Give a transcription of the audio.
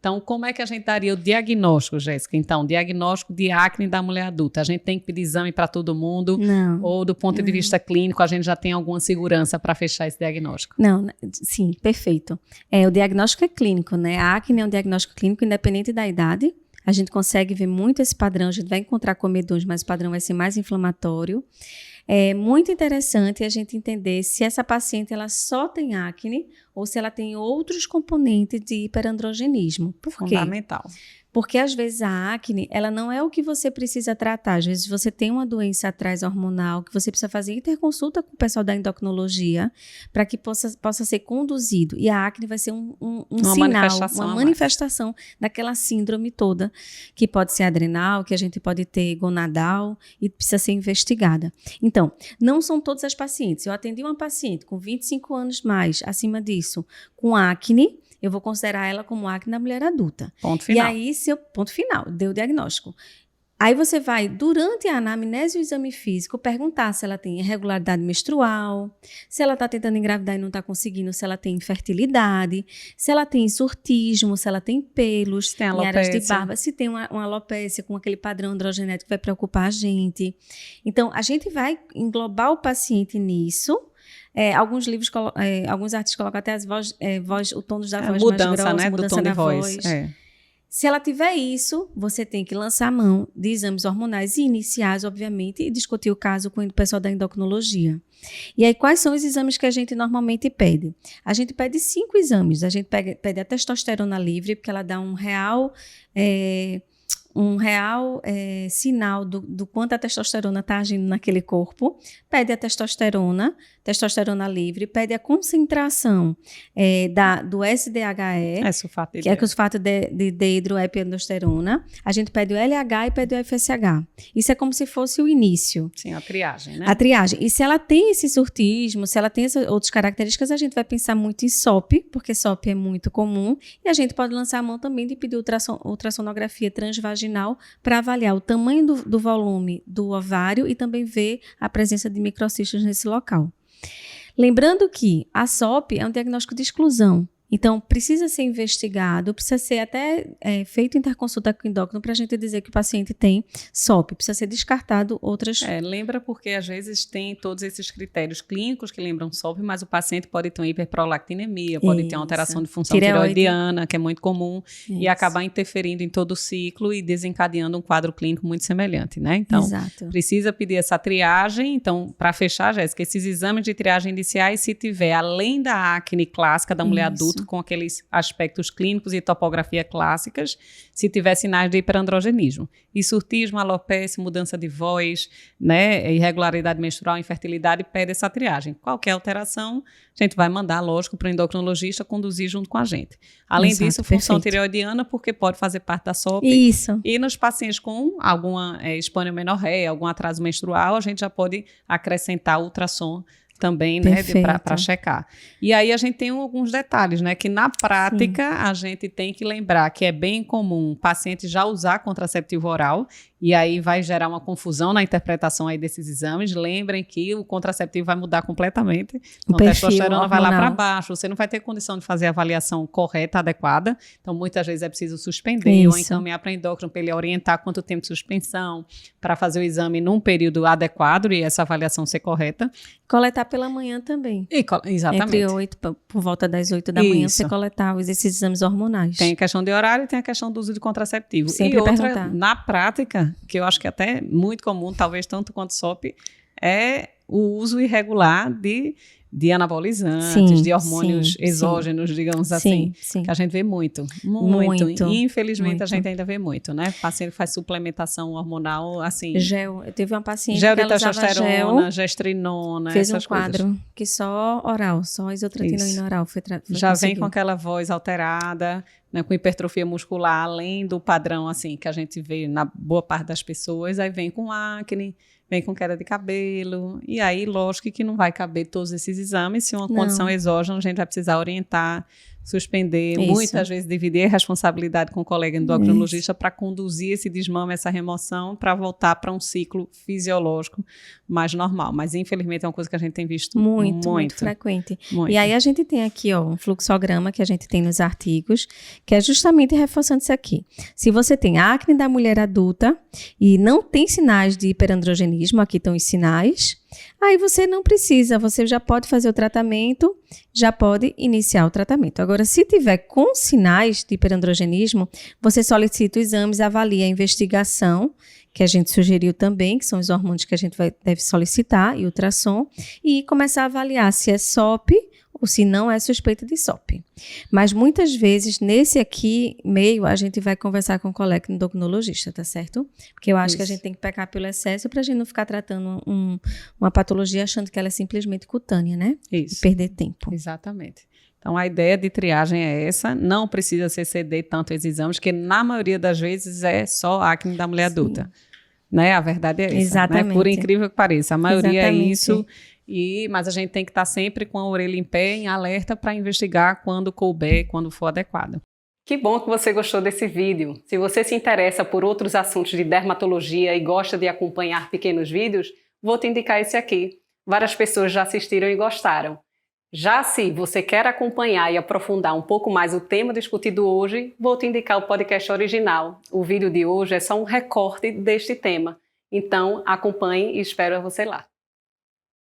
Então, como é que a gente daria o diagnóstico, Jéssica? Então, diagnóstico de acne da mulher adulta. A gente tem que pedir exame para todo mundo? Não. Ou do ponto de vista clínico, a gente já tem alguma segurança para fechar esse diagnóstico? Não, sim, perfeito. O diagnóstico é clínico, né? A acne é um diagnóstico clínico independente da idade. A gente consegue ver muito esse padrão, a gente vai encontrar comedões, mas o padrão vai ser mais inflamatório. É muito interessante a gente entender se essa paciente ela só tem acne ou se ela tem outros componentes de hiperandrogenismo. Por quê? Fundamental. Porque, às vezes, a acne, ela não é o que você precisa tratar. Às vezes, você tem uma doença atrás hormonal que você precisa fazer interconsulta com o pessoal da endocrinologia para que possa ser conduzido. E a acne vai ser um sinal, uma manifestação daquela síndrome toda, que pode ser adrenal, que a gente pode ter gonadal e precisa ser investigada. Então, não são todas as pacientes. Eu atendi uma paciente com 25 anos mais, acima disso, com acne, eu vou considerar ela como acne da mulher adulta. Ponto final. E aí, ponto final, deu o diagnóstico. Aí você vai, durante a anamnese e o exame físico, perguntar se ela tem irregularidade menstrual, se ela está tentando engravidar e não está conseguindo, se ela tem infertilidade, se ela tem surtismo, se ela tem pelos, tem em áreas de barba, se tem uma alopécia com aquele padrão androgenético que vai preocupar a gente. Então, a gente vai englobar o paciente nisso. Alguns livros, alguns artigos colocam até as o tom da voz mudança, mais grossa, né, mudança do tom da de voz. Se ela tiver isso, você tem que lançar a mão de exames hormonais iniciais, obviamente, e discutir o caso com o pessoal da endocrinologia. E aí, quais são os exames que a gente normalmente pede? A gente pede 5 exames. A gente pede a testosterona livre, porque ela dá um real sinal do quanto a testosterona está agindo naquele corpo. Pede a testosterona livre, pede a concentração do SDHE, sulfato que é o sulfato de dehidroepiandrosterona. A gente pede o LH e pede o FSH. Isso é como se fosse o início. Sim, a triagem, né? A triagem. E se ela tem esse surtismo, se ela tem essas outras características, a gente vai pensar muito em SOP, porque SOP é muito comum. E a gente pode lançar a mão também de pedir ultrassonografia transvaginal para avaliar o tamanho do volume do ovário e também ver a presença de microcistos nesse local. Lembrando que a SOP é um diagnóstico de exclusão. Então, precisa ser investigado, precisa ser até feito interconsulta com o endócrino para a gente dizer que o paciente tem SOP. Precisa ser descartado outras... Lembra porque às vezes tem todos esses critérios clínicos que lembram SOP, mas o paciente pode ter uma hiperprolactinemia, pode ter uma alteração de função tireoidiana, que é muito comum, e acabar interferindo em todo o ciclo e desencadeando um quadro clínico muito semelhante, né? Então, precisa pedir essa triagem. Então, para fechar, Jéssica, esses exames de triagem iniciais, se tiver, além da acne clássica da mulher adulta, com aqueles aspectos clínicos e topografia clássicas, se tiver sinais de hiperandrogenismo. E surtismo, alopecia, mudança de voz, né, irregularidade menstrual, infertilidade, pede essa triagem. Qualquer alteração, a gente vai mandar, lógico, para o endocrinologista conduzir junto com a gente. Além disso, função tireoidiana, porque pode fazer parte da SOP. Isso. E nos pacientes com alguma esponiomenorreia, algum atraso menstrual, a gente já pode acrescentar ultrassom também, né, para checar. E aí a gente tem alguns detalhes, né, que na prática a gente tem que lembrar que é bem comum o paciente já usar contraceptivo oral, e aí vai gerar uma confusão na interpretação aí desses exames. Lembrem que o contraceptivo vai mudar completamente, então a testosterona vai lá para baixo, você não vai ter condição de fazer a avaliação correta, adequada, então muitas vezes é preciso suspender ou encaminhar para endócrino para ele orientar quanto tempo de suspensão, para fazer o exame num período adequado e essa avaliação ser correta. Coletar pela manhã também. Exatamente. Por volta das 8 da manhã, você coletar esses exames hormonais. Tem a questão de horário e tem a questão do uso de contraceptivo. Sempre e outra, perguntar. Na prática, que eu acho que até muito comum, talvez tanto quanto SOP, é o uso irregular de anabolizantes, de hormônios exógenos, digamos assim, que a gente vê muito. E infelizmente a gente ainda vê muito, né? O paciente faz suplementação hormonal, assim... Gel. Eu tive uma paciente gel que de ela usava gel, gestrinona, fez essas um quadro coisas. que só oral, só isotretinoína oral. Já vem com aquela voz alterada, né, com hipertrofia muscular, além do padrão, assim, que a gente vê na boa parte das pessoas, aí vem com acne, vem com queda de cabelo, e aí, lógico que não vai caber todos esses exames. Se uma condição exógena, a gente vai precisar orientar suspender, muitas vezes dividir a responsabilidade com o colega endocrinologista para conduzir esse desmame, essa remoção, para voltar para um ciclo fisiológico mais normal. Mas, infelizmente, é uma coisa que a gente tem visto muito frequente. Muito. E aí a gente tem aqui um fluxograma que a gente tem nos artigos, que é justamente reforçando isso aqui. Se você tem acne da mulher adulta e não tem sinais de hiperandrogenismo, aqui estão os sinais, aí você não precisa, você já pode fazer o tratamento, já pode iniciar o tratamento. Agora, se tiver com sinais de hiperandrogenismo, você solicita os exames, avalia a investigação, que a gente sugeriu também, que são os hormônios que a gente deve solicitar, e ultrassom, e começar a avaliar se é SOP ou se não é suspeita de SOP. Mas muitas vezes, nesse aqui meio, a gente vai conversar com o colega endocrinologista, tá certo? Porque eu acho que a gente tem que pecar pelo excesso para a gente não ficar tratando uma patologia achando que ela é simplesmente cutânea, né? Isso. E perder tempo. Exatamente. Então, a ideia de triagem é essa, não precisa se exceder tanto esses exames, que na maioria das vezes é só acne da mulher adulta. Né? A verdade é essa. Exatamente. Né? Por incrível que pareça, a maioria é Exatamente. isso. Mas a gente tem que estar sempre com a orelha em pé, em alerta, para investigar quando couber, quando for adequado. Que bom que você gostou desse vídeo. Se você se interessa por outros assuntos de dermatologia e gosta de acompanhar pequenos vídeos, vou te indicar esse aqui. Várias pessoas já assistiram e gostaram. Já se você quer acompanhar e aprofundar um pouco mais o tema discutido hoje, vou te indicar o podcast original. O vídeo de hoje é só um recorte deste tema. Então, acompanhe e espero você lá.